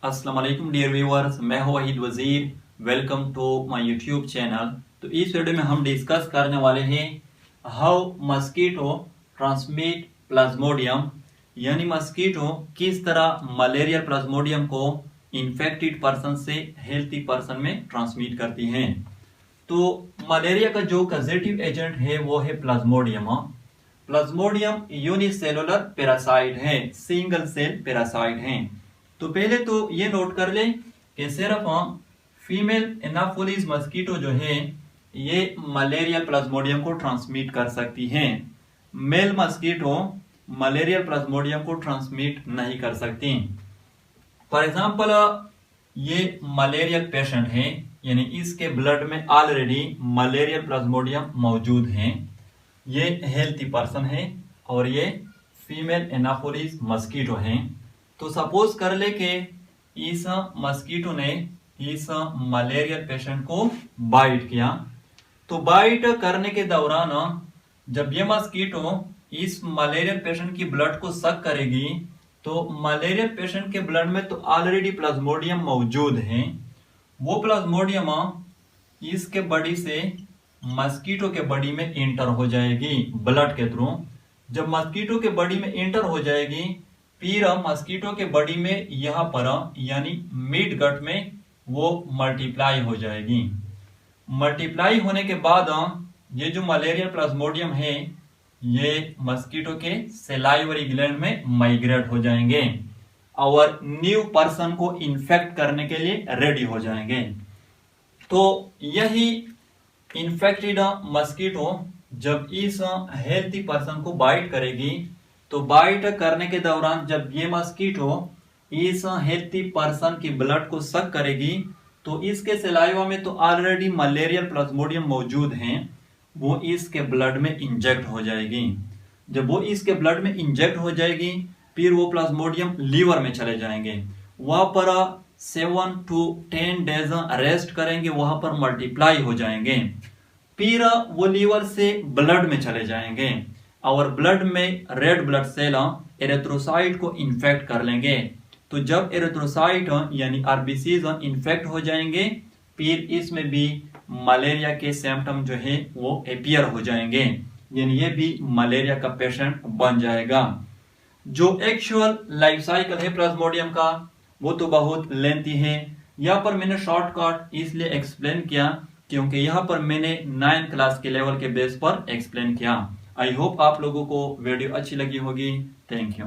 अस्सलाम वालेकुम dear viewers, मैं हूं Waheed Wazir. Welcome to my YouTube channel. तो इस वीडियो में हम डिस्कस करने वाले हैं हाउ मस्कीटो ट्रांसमिट प्लाज्मोडियम, यानी मस्कीटो किस तरह मलेरिया प्लाज्मोडियम को इन्फेक्टेड पर्सन से हेल्थी पर्सन में ट्रांसमिट करती हैं। तो मलेरिया का जो कॉजेटिव एजेंट है वो है प्लाज्मोडियम। प्लाज्मोडियम यूनिसेलुलर पैरासाइट है, सिंगल सेल पैरासाइट है। तो पहले तो ये नोट कर ले कि सिर्फ फीमेल एनाफोलिस मस्कीटो जो है ये मलेरिया प्लाज्मोडियम को ट्रांसमिट कर सकती हैं। मेल मस्कीटो मलेरिया प्लाज्मोडियम को ट्रांसमिट नहीं कर सकती। फॉर एग्जांपल, ये मलेरिया पेशेंट है, यानी इसके ब्लड में ऑलरेडी मलेरिया प्लाज्मोडियम मौजूद है। ये हेल्थी पर्सन है और ये फीमेल एनाफोलिस मस्कीटो है। तो सपोज कर ले कि इस मस्कीटो ने इस मलेरिया पेशेंट को बाइट किया। तो बाइट करने के दौरान जब ये मस्कीटो इस मलेरिया पेशेंट की ब्लड को सक करेगी तो मलेरिया पेशेंट के ब्लड में तो ऑलरेडी प्लाज्मोडियम मौजूद है। वो प्लाज्मोडियम इसके बॉडी से मस्कीटो के बॉडी में इंटर हो जाएगी ब्लड के थ्रू। जब मस्कीटो के बॉडी में इंटर हो जाएगी फिर मस्कीटो के बॉडी में यहाँ पर यानी मिड गट में वो मल्टीप्लाई हो जाएगी। मल्टीप्लाई होने के बाद ये जो मलेरिया प्लाज्मोडियम है ये मस्कीटो के सेलाइवरी ग्लैंड में माइग्रेट हो जाएंगे और न्यू पर्सन को इन्फेक्ट करने के लिए रेडी हो जाएंगे। तो यही इन्फेक्टेड मस्कीटो जब इस हेल्थी पर्सन को बाइट करेगी तो बाइट करने के दौरान जब ये मस्कीटो इस हेल्थी पर्सन की ब्लड को सक करेगी तो इसके सलाइवा में तो ऑलरेडी मलेरिया प्लाज्मोडियम मौजूद हैं, वो इसके ब्लड में इंजेक्ट हो जाएगी। जब वो इसके ब्लड में इंजेक्ट हो जाएगी फिर वो प्लाज्मोडियम लीवर में चले जाएंगे, वहां पर 7 to 10 डेज रेस्ट करेंगे, वहां पर मल्टीप्लाई हो जाएंगे। फिर वो लीवर से ब्लड में चले जाएंगे और ब्लड में रेड ब्लड सेल एरिथ्रोसाइट को इन्फेक्ट कर लेंगे। तो जब एरिथ्रोसाइट यानी आरबीसीज इन्फेक्ट हो जाएंगे फिर इसमें भी मलेरिया के सिम्टम जो है वो अपीयर हो जाएंगे, यानी ये भी मलेरिया का पेशेंट बन जाएगा। जो एक्चुअल लाइफ साइकिल है प्लाज्मोडियम का वो तो बहुत लेंथी है। यहाँ पर मैंने शॉर्टकट इसलिए एक्सप्लेन किया क्योंकि यहाँ पर मैंने 9th क्लास के लेवल के बेस पर एक्सप्लेन किया। आई होप आप लोगों को वीडियो अच्छी लगी होगी। Thank you.